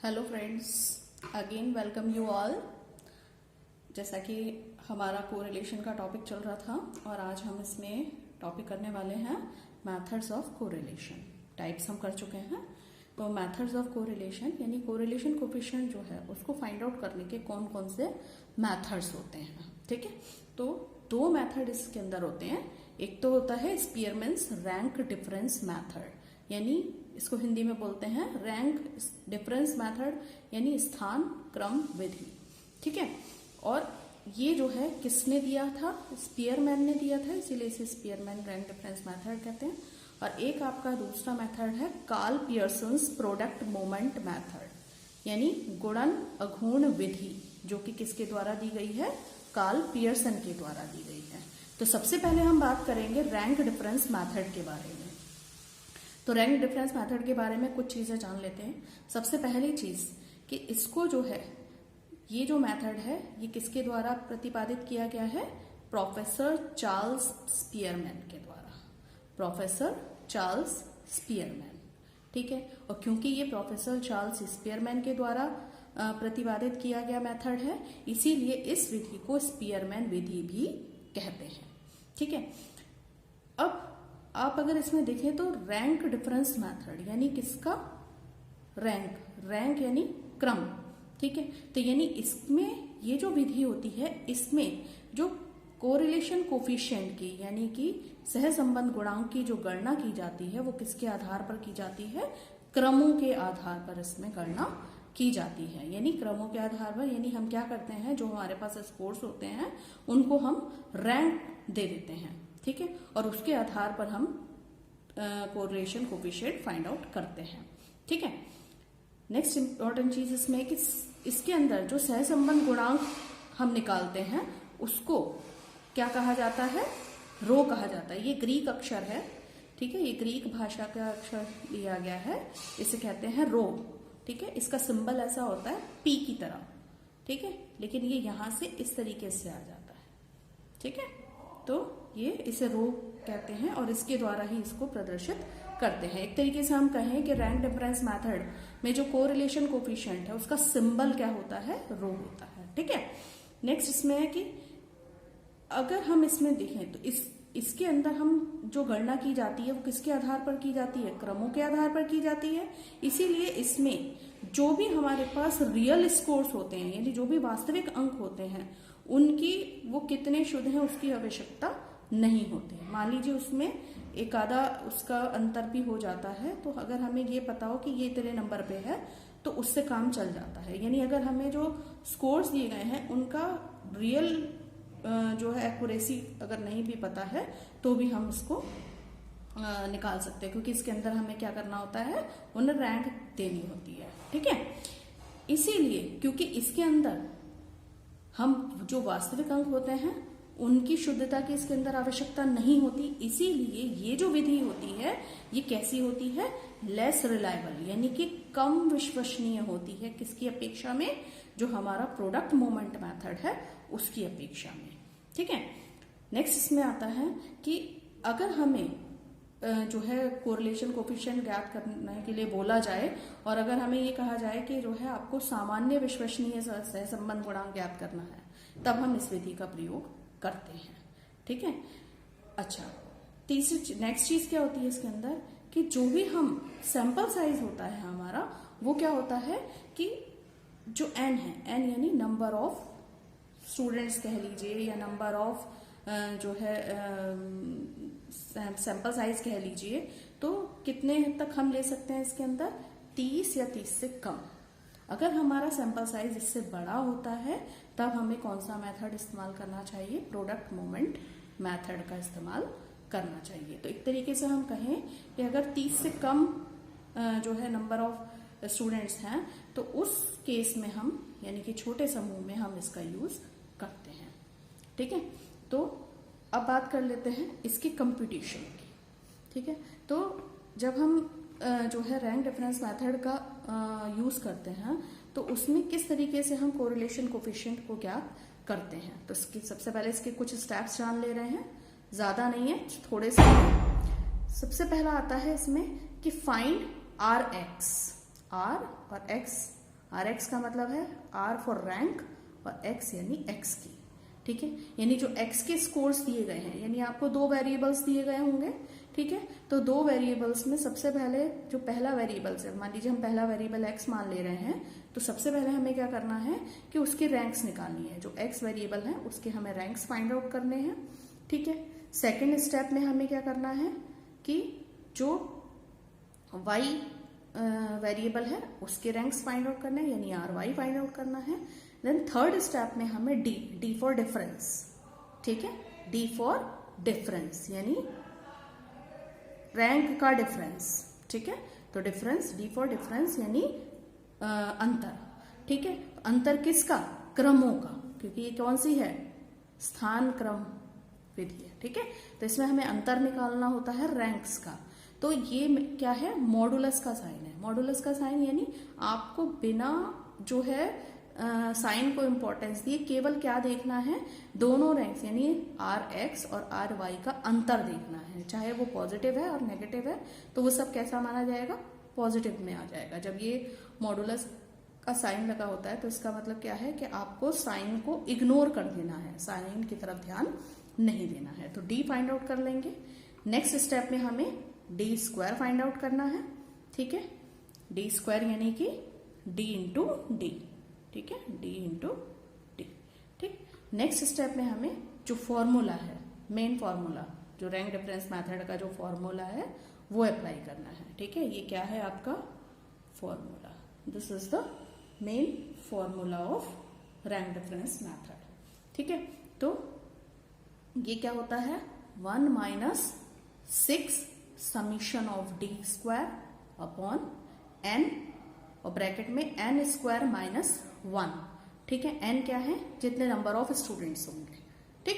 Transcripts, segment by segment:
Hello friends, again welcome you all. जैसा कि हमारा कोरिलेशन का टॉपिक चल रहा था और आज हम इसमें टॉपिक करने वाले हैं मेथड्स ऑफ कोरिलेशन। टाइप्स हम कर चुके हैं, तो मेथड्स ऑफ कोरिलेशन यानी कोरिलेशन कोफिशिएंट जो है उसको फाइंड आउट करने के कौन कौन से मेथड्स होते हैं। ठीक है, तो दो मेथड इसके अंदर होते हैं। एक तो होता है स्पीयरमैन्स रैंक डिफरेंस मेथड, यानी इसको हिंदी में बोलते हैं रैंक डिफरेंस मेथड, यानी स्थान क्रम विधि। ठीक है, और ये जो है किसने दिया था? स्पीयरमैन ने दिया था, इसीलिए इसे स्पीयरमैन रैंक डिफरेंस मेथड कहते हैं। और एक आपका दूसरा मेथड है Karl Pearson's product moment method, यानी गुणन अघूर्ण विधि, जो कि किसके द्वारा दी गई है? कार्ल पियर्सन के द्वारा दी गई है। तो सबसे पहले हम बात करेंगे रैंक डिफरेंस मेथड के बारे में। तो रैंक डिफरेंस मेथड के बारे में कुछ चीजें जान लेते हैं। सबसे पहली चीज कि इसको जो है, ये जो मेथड है ये किसके द्वारा प्रतिपादित किया गया है? प्रोफेसर चार्ल्स स्पीयरमैन के द्वारा। प्रोफेसर चार्ल्स स्पीयरमैन, ठीक है। और क्योंकि ये प्रोफेसर चार्ल्स स्पीयरमैन के द्वारा प्रतिपादित किया गया मेथड है, इसीलिए इस विधि को स्पीयरमैन विधि भी कहते हैं। ठीक है, अब आप अगर इसमें देखें तो रैंक डिफरेंस मेथड यानी किसका? रैंक यानी क्रम। ठीक है, तो यानी इसमें ये जो विधि होती है इसमें जो कोरिलेशन कोफिशिएंट की यानी कि सहसंबंध गुणांक की जो गणना की जाती है वो किसके आधार पर की जाती है? क्रमों के आधार पर इसमें गणना की जाती है। यानी क्रमों के आधार पर, यानी हम क्या करते हैं, जो हमारे पास स्कोर्स होते हैं उनको हम रैंक दे देते हैं। ठीक है, और उसके आधार पर हम कोरिलेशन कोफिशिएंट फाइंड आउट करते हैं। ठीक है, नेक्स्ट इंपॉर्टेंट चीज इसमें कि इसके अंदर जो सहसंबंध गुणांक हम निकालते हैं उसको क्या कहा जाता है? रो कहा जाता है। ये ग्रीक अक्षर है, ठीक है, ये ग्रीक भाषा का अक्षर लिया गया है, इसे कहते हैं रो। ठीक है, इसका सिंबल ऐसा होता है पी की तरह। ठीक है, लेकिन ये यहां से इस तरीके से आ जाता है। ठीक है, तो ये इसे रो कहते हैं और इसके द्वारा ही इसको प्रदर्शित करते हैं। एक तरीके से हम कहें कि रैंक डिफरेंस मेथड में जो कोरिलेशन कोफिशिएंट है उसका सिंबल क्या होता है? रो होता है। ठीक है, नेक्स्ट इसमें है कि अगर हम इसमें देखें तो इसके अंदर हम जो गणना की जाती है वो किसके आधार पर की जाती है? क्रमों के आधार पर की जाती है। इसीलिए इसमें जो भी हमारे पास रियल स्कोर्स होते हैं यानी जो भी वास्तविक अंक होते हैं उनकी वो कितने शुद्ध हैं उसकी आवश्यकता नहीं होती। मान लीजिए उसमें एक आधा उसका अंतर भी हो जाता है, तो अगर हमें ये पता हो कि ये इतने नंबर पे है तो उससे काम चल जाता है। यानी अगर हमें जो स्कोर्स दिए गए हैं उनका रियल जो है एक्यूरेसी अगर नहीं भी पता है तो भी हम इसको निकाल सकते हैं, क्योंकि इसके अंदर हमें क्या करना होता है? उन्हें रैंक देनी होती है। ठीक है, इसीलिए क्योंकि इसके अंदर हम जो वास्तविक अंक होते हैं उनकी शुद्धता की इसके अंदर आवश्यकता नहीं होती, इसीलिए ये जो विधि होती है ये कैसी होती है? लेस रिलायबल, यानी कि कम विश्वसनीय होती है। किसकी अपेक्षा में? जो हमारा प्रोडक्ट मोमेंट मेथड है उसकी अपेक्षा में। ठीक है, नेक्स्ट इसमें आता है कि अगर हमें जो है कोरिलेशन कोफिशिएंट ज्ञात करने के लिए बोला जाए और अगर हमें ये कहा जाए कि जो है आपको सामान्य विश्वसनीय सहसंबंध गुणांक ज्ञात करना है, तब हम इस विधि का प्रयोग करते हैं। ठीक है, अच्छा, तीसरी नेक्स्ट चीज क्या होती है इसके अंदर कि जो भी हम सैंपल साइज होता है हमारा वो क्या होता है कि जो एन है, एन यानी नंबर ऑफ स्टूडेंट्स कह लीजिए या नंबर ऑफ जो है सैंपल साइज कह लीजिए, तो कितने तक हम ले सकते हैं इसके अंदर? 30 या 30 से कम। अगर हमारा सैंपल साइज इससे बड़ा होता है तब हमें कौन सा मेथड इस्तेमाल करना चाहिए? प्रोडक्ट मोमेंट मेथड का इस्तेमाल करना चाहिए। तो एक तरीके से हम कहें कि अगर 30 से कम जो है नंबर ऑफ स्टूडेंट्स हैं तो उस केस में हम यानी कि छोटे समूह में हम इसका यूज करते हैं। ठीक है, तो अब बात कर लेते हैं इसके कंप्यूटेशन की। ठीक है, तो जब हम जो है रैंक डिफरेंस मेथड का यूज करते हैं तो उसमें किस तरीके से हम कोरिलेशन कोफिशिएंट को ज्ञात करते हैं, तो इसकी सबसे पहले इसके कुछ स्टेप्स जान ले रहे हैं, ज्यादा नहीं है, थोड़े से। सबसे पहला आता है इसमें कि फाइंड आर एक्स, आर और एक्स आर एक्स का मतलब है आर फॉर रैंक और एक्स यानी एक्स की, ठीक है। यानी जो एक्स के स्कोर्स दिए गए हैं, यानी आपको दो वेरिएबल्स दिए गए होंगे, ठीक है। तो दो वेरिएबल्स में सबसे पहले जो पहला वेरिएबल्स है, मान लीजिए हम पहला वेरिएबल एक्स मान ले रहे हैं, तो सबसे पहले हमें क्या करना है कि उसके रैंक्स निकालनी है। जो एक्स वेरिएबल है उसके हमें रैंक्स फाइंड आउट करने हैं, ठीक है। सेकेंड स्टेप में हमें क्या करना है कि जो वाई वेरिएबल है उसके रैंक्स फाइंड आउट करने हैं, यानी आर वाई फाइंड आउट करना है। देन थर्ड स्टेप में हमें डी फॉर डिफरेंस, ठीक है, डी फॉर डिफरेंस यानी रैंक का डिफरेंस, ठीक है। तो डिफरेंस, डी फॉर डिफरेंस यानी अंतर, ठीक है। अंतर किसका? क्रमों का, क्योंकि ये कौन सी है? स्थान क्रम विधि है, ठीक है। तो इसमें हमें अंतर निकालना होता है रैंक्स का। तो ये क्या है? मॉडुलस का साइन है। मॉडुलस का साइन यानी आपको बिना जो है साइन को इंपॉर्टेंस दिए केवल क्या देखना है? दोनों रैंक्स यानी आर एक्स और आर वाई का अंतर देखना है, चाहे वो पॉजिटिव है और नेगेटिव है तो वो सब कैसा माना जाएगा? पॉजिटिव में आ जाएगा। जब ये मॉडुलस का साइन लगा होता है तो इसका मतलब क्या है कि आपको साइन को इग्नोर कर देना है, साइन की तरफ ध्यान नहीं देना है। तो डी फाइंड आउट कर लेंगे। नेक्स्ट स्टेप में हमें डी स्क्वायर फाइंड आउट करना है, ठीक है। डी स्क्वायर यानी कि डी इंटू डी, ठीक है, डी इंटू डी, ठीक। नेक्स्ट स्टेप में हमें जो फॉर्मूला है, मेन फॉर्मूला जो रैंक डिफरेंस मेथड का जो फॉर्मूला है वो अप्लाई करना है, ठीक है। ये क्या है आपका formula? This is the main formula of rank difference method, ठीक है। तो ये क्या होता है? 1 minus 6 summation of d square upon n और ब्रैकेट में एन स्क्वायर माइनस 1, ठीक है। एन क्या है? जितने नंबर ऑफ स्टूडेंट्स होंगे, ठीक।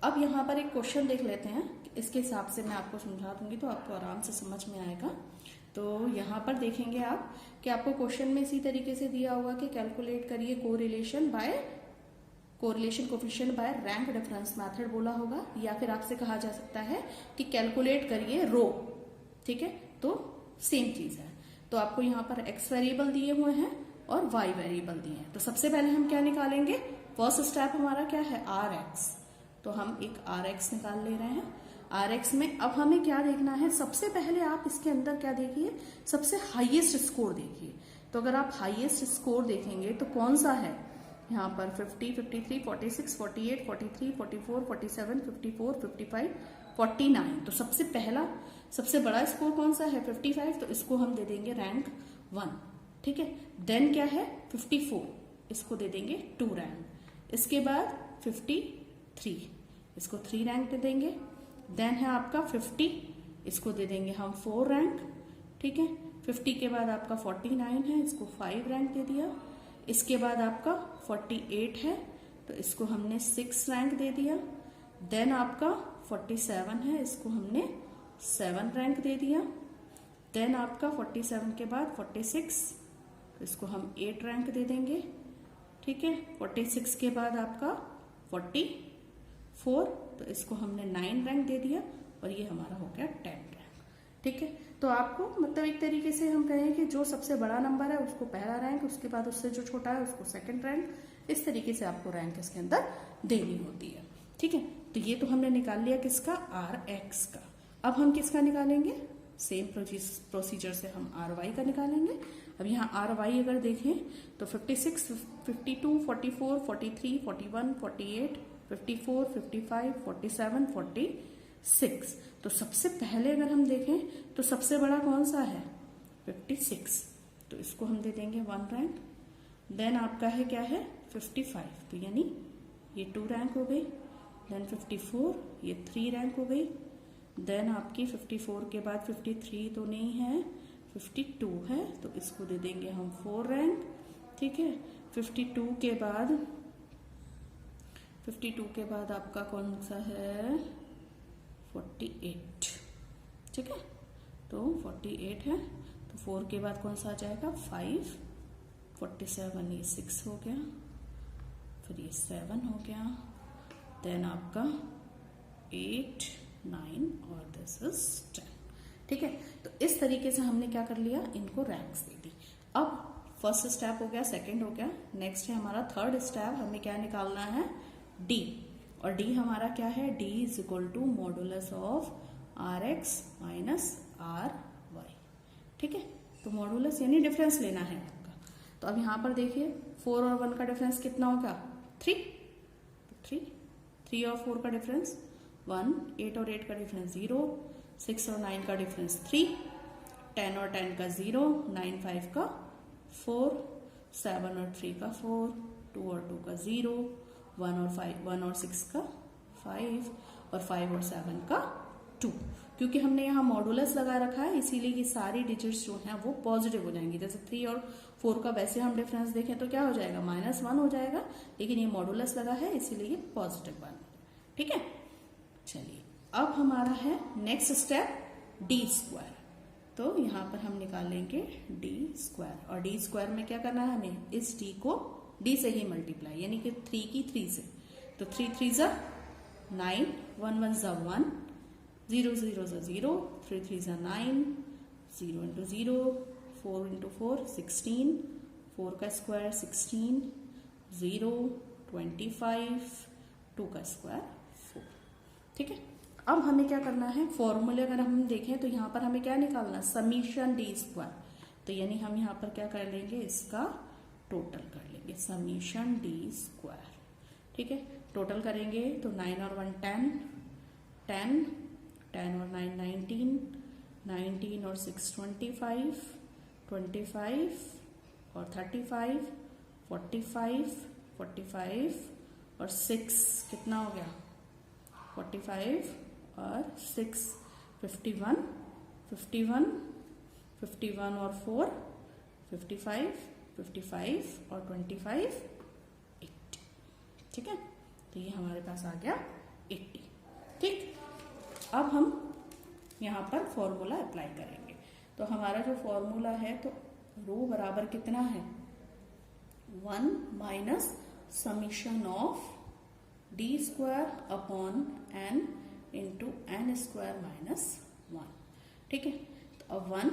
अब यहां पर एक क्वेश्चन देख लेते हैं, इसके हिसाब से मैं आपको समझा दूंगी तो आपको आराम से समझ में आएगा। तो यहां पर देखेंगे आप कि आपको क्वेश्चन में इसी तरीके से दिया होगा कि कैलकुलेट करिए correlation coefficient by rank difference method बोला होगा, या फिर आपसे कहा जा सकता है कि कैलकुलेट करिए रो, ठीक है। तो सेम चीज है। तो आपको यहाँ पर एक्स वेरिएबल दिए हुए हैं और वाई वेरिएबल दिए हैं। तो सबसे पहले हम क्या निकालेंगे? फर्स्ट स्टेप हमारा क्या है? R x. तो हम एक आर एक्स निकाल ले रहे हैं। आर एक्स में अब हमें क्या देखना है? सबसे पहले आप इसके अंदर क्या देखिए? सबसे हाईएस्ट स्कोर देखिए। तो अगर आप हाईएस्ट स्कोर देखेंगे तो कौन सा है? यहाँ पर 50, 53, 46, 48, 43, 44, 47, 54, 55, 49। तो सबसे पहला सबसे बड़ा स्कोर कौन सा है? 55। तो इसको हम दे देंगे रैंक 1, ठीक है। देन क्या है? 54, इसको दे देंगे 2 रैंक। इसके बाद 53, इसको 3 रैंक दे देंगे। देन है आपका 50, इसको दे देंगे हम 4 रैंक, ठीक है। 50 के बाद आपका 49 है, इसको 5 रैंक दे दिया। इसके बाद आपका 48 है तो इसको हमने 6 रैंक दे दिया। देन आपका 47 है, इसको हमने 7 रैंक दे दिया। देन आपका 47 के बाद 46, तो इसको हम 8 रैंक दे देंगे, ठीक है। 46 के बाद आपका 44, तो इसको हमने 9 रैंक दे दिया और ये हमारा हो गया 10 रैंक, ठीक है। तो आपको मतलब एक तरीके से हम कहें कि जो सबसे बड़ा नंबर है उसको पहला रैंक, उसके बाद उससे जो छोटा है उसको सेकंड रैंक, इस तरीके से आपको रैंक इसके अंदर देनी होती है, ठीक है। तो ये तो हमने निकाल लिया किसका? आर एक्स का। अब हम किसका निकालेंगे? सेम प्रोसीजर से हम आर वाई का निकालेंगे। अब यहाँ आर वाई अगर देखें तो 56, 52, 44, 43, 41, 48, 54, 55, 47, 46। तो सबसे पहले अगर हम देखें तो सबसे बड़ा कौन सा है? 56। तो इसको हम दे देंगे 1 रैंक। देन आपका है क्या है? 55, तो यानी ये 2 रैंक हो गई। देन 54, ये 3 रैंक हो गई। देन आपकी 54 के बाद 53 तो नहीं है, 52 है, तो इसको दे देंगे हम 4 रैंक, ठीक है। 52 के बाद आपका कौन सा है? 48, ठीक है। तो 48 है, तो 4 के बाद कौन सा आ जाएगा? 5, 47, ये 6 हो गया, फिर ये 7 हो गया। देन आपका 8, 9 और दिस इज 10, ठीक है। तो इस तरीके से हमने क्या कर लिया? इनको रैंक्स दे दी। अब फर्स्ट स्टेप हो गया, सेकंड हो गया। नेक्स्ट है हमारा थर्ड स्टेप, हमें क्या निकालना है, डी। और डी हमारा क्या है, d is equal to modulus of r x minus r y. ठीक है, तो मॉडुलस यानी डिफरेंस लेना है आपका। तो अब यहाँ पर देखिए 4 और 1 का डिफरेंस कितना होगा, 3। 3 और 4 का डिफरेंस 1, 8 और 8 का डिफरेंस 0, 6 और 9 का डिफरेंस 3, 10 और 10 का 0, 9 5 का 4, 7 और 3 का 4, 2 और 2 का 0, 1 और 6 का 5 और 5 और 7 का 2। क्योंकि हमने यहाँ मॉडुलस लगा रखा है इसीलिए ये सारी डिजिट्स जो हैं वो पॉजिटिव हो जाएंगी। जैसे 3 और 4 का वैसे हम डिफरेंस देखें तो क्या हो जाएगा, -1 हो जाएगा, लेकिन ये मॉडुलस लगा है इसीलिए ये पॉजिटिव बन। ठीक है, चलिए अब हमारा है नेक्स्ट स्टेप डी स्क्वायर। तो यहाँ पर हम निकालेंगे डी स्क्वायर, और डी स्क्वायर में क्या करना है, हमें इस डी को डी से ही मल्टीप्लाई, यानी कि 3 की 3 से। तो 3 3 जा 9, 1 1 जा 1, 0 0 जा 0, 3 3 जा 9, 0 इंटू 0, 4 इंटू 4 16, 4 का स्क्वायर 16, 0 25, 2 का स्क्वायर 4। ठीक है, अब हमें क्या करना है, फॉर्मूले अगर हम देखें तो यहाँ पर हमें क्या निकालना, समीशन डी स्क्वायर। तो यानी हम यहाँ पर क्या कर लेंगे, इसका टोटल कर लेंगे, समीशन डी स्क्वायर। ठीक है, टोटल करेंगे तो 9 और 1 10, 10, 10 और 9 19, 19 और 6 25, 25 और 35, 45, 45 और 6 कितना हो गया, 45 और 6 51, 51, 51 और 4 55, 55 और 25 80। ठीक है, तो ये हमारे पास आ गया 80। ठीक, अब हम यहाँ पर फॉर्मूला अप्लाई करेंगे। तो हमारा जो फॉर्मूला है, तो रो बराबर कितना है, 1 minus summation of d square upon n into n square minus 1। ठीक है, तो अब 1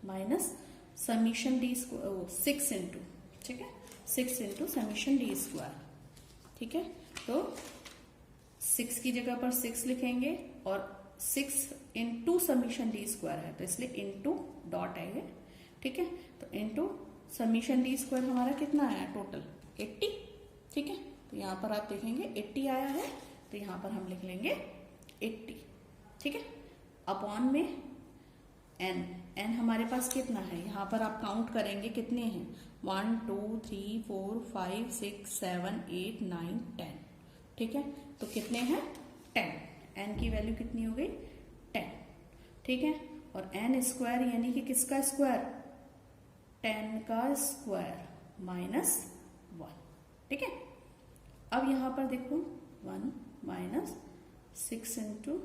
minus summation d square 6 into, ठीक है, 6 इंटू समीशन डी स्क्वायर। ठीक है, तो 6 की जगह पर 6 लिखेंगे और 6 इंटू समीशन डी स्क्वायर है तो इसलिए इंटू डॉट है ये। ठीक है, तो इंटू समीशन डी स्क्वायर हमारा कितना आया टोटल 80। ठीक है, तो यहाँ पर आप देखेंगे 80 आया है, तो यहाँ पर हम लिख लेंगे 80। ठीक है, अपॉन में एन, एन हमारे पास कितना है, यहाँ पर आप काउंट करेंगे कितने हैं, 1 2 3 4 5 6 7 8 9 10। ठीक है, तो कितने हैं 10, एन की वैल्यू कितनी हो गई 10। ठीक है, और एन स्क्वायर यानी कि किसका स्क्वायर, 10 का स्क्वायर माइनस 1। ठीक है, अब यहाँ पर देखो 1 माइनस 6 इंटू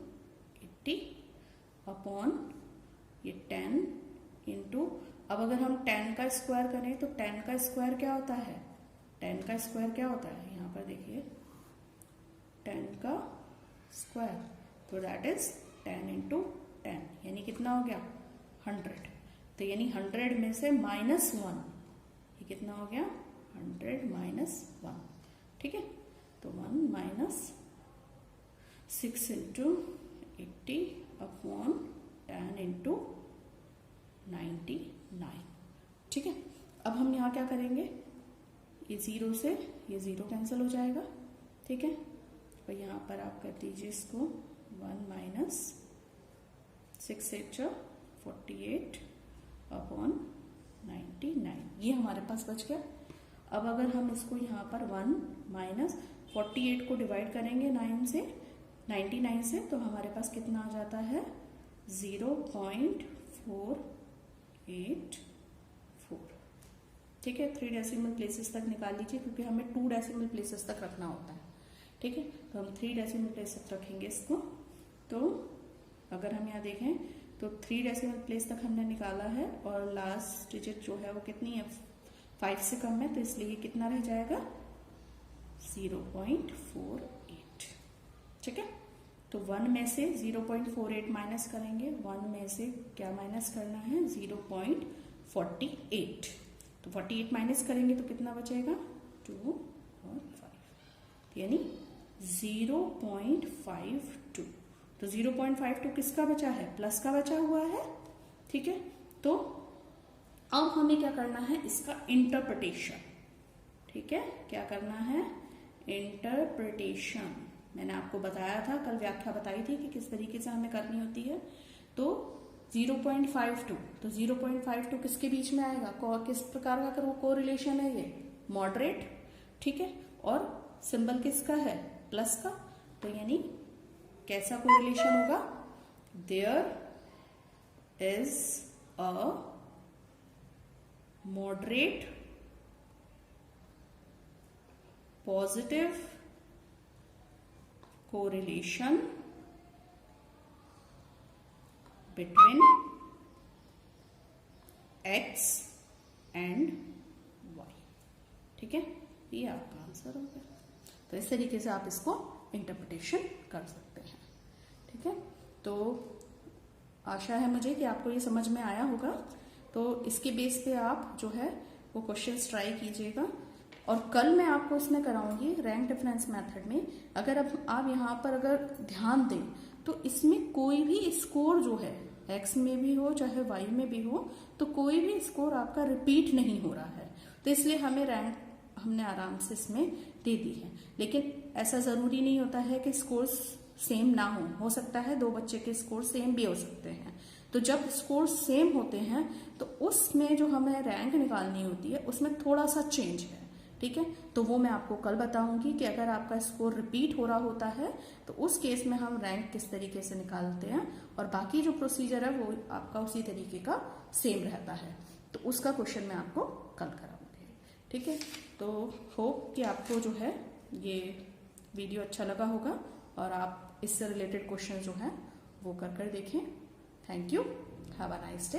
80 अपॉन ये 10 इंटू, अब अगर हम 10 का स्क्वायर करें तो 10 का स्क्वायर क्या होता है, 10 का स्क्वायर क्या होता है, यहाँ पर देखिए 10 का स्क्वायर, तो दैट इज 10 इंटू 10, यानी कितना हो गया 100। तो यानी 100 में से -1, ये कितना हो गया 100 माइनस 1। ठीक है, तो 1 माइनस 6 इंटू 80 अपॉन 10 इंटू 99। ठीक है, अब हम यहाँ क्या करेंगे, ये 0 से ये 0 कैंसिल हो जाएगा। ठीक है, और यहाँ पर आप कर दीजिए इसको 1 माइनस 6 8 48 अपॉन 99, ये हमारे पास बच गया। अब अगर हम इसको यहाँ पर 1 माइनस 48 को डिवाइड करेंगे 9 से 99 से, तो हमारे पास कितना आ जाता है 0.484। ठीक है, 3 डेसिमल प्लेसेस तक निकाल लीजिए क्योंकि हमें 2 डेसिमल प्लेसेस तक रखना होता है। ठीक है, तो हम 3 डेसिमल प्लेस तक रखेंगे इसको। तो अगर हम यहाँ देखें तो 3 डेसिमल प्लेस तक हमने निकाला है और लास्ट डिजिट जो है वो कितनी है 5 से कम है, तो इसलिए कितना रह जाएगा 0.48। ठीक है, तो 1 में से 0.48 माइनस करेंगे, 1 में से क्या माइनस करना है 0.48। तो 48 माइनस करेंगे तो कितना बचेगा 2 और 5, यानी 0.52। तो 0.52 किसका बचा है, प्लस का बचा हुआ है। ठीक है, तो अब हमें क्या करना है, इसका इंटरप्रिटेशन। ठीक है, क्या करना है, इंटरप्रिटेशन। मैंने आपको बताया था, कल व्याख्या बताई थी कि किस तरीके से हमें करनी होती है। तो 0.52, तो 0.52 किसके बीच में आएगा, किस प्रकार का कोरिलेशन है ये, मॉडरेट। ठीक है, और सिंबल किसका है, प्लस का। तो यानी कैसा कोरिलेशन होगा, there is a moderate positive correlation between x and y। ठीक है, ये आपका आंसर हो गया। तो इस तरीके से आप इसको इंटरप्रिटेशन कर सकते हैं। ठीक है, तो आशा है मुझे कि आपको ये समझ में आया होगा। तो इसके बेस पे आप जो है वो क्वेश्चंस ट्राई कीजिएगा, और कल मैं आपको इसमें कराऊंगी रैंक डिफरेंस मेथड में। अगर अब आप यहाँ पर अगर ध्यान दें तो इसमें कोई भी स्कोर जो है, x में भी हो चाहे y में भी हो, तो कोई भी स्कोर आपका रिपीट नहीं हो रहा है। तो इसलिए हमें रैंक हमने आराम से इसमें दे दी है। लेकिन ऐसा जरूरी नहीं होता है कि स्कोर्स सेम ना हो सकता है 2 बच्चे के स्कोर सेम भी हो सकते हैं। तो जब स्कोर सेम होते हैं तो उसमें जो हमें रैंक निकालनी होती है उसमें थोड़ा सा चेंज है। ठीक है, तो वो मैं आपको कल बताऊंगी कि अगर आपका स्कोर रिपीट हो रहा होता है तो उस केस में हम रैंक किस तरीके से निकालते हैं, और बाकी जो प्रोसीजर है वो आपका उसी तरीके का सेम रहता है। तो उसका क्वेश्चन मैं आपको कल कराऊंगी। ठीक है, तो होप कि आपको जो है ये वीडियो अच्छा लगा होगा और आप इससे रिलेटेड क्वेश्चन जो है वो कर देखें। Thank you, have a nice day.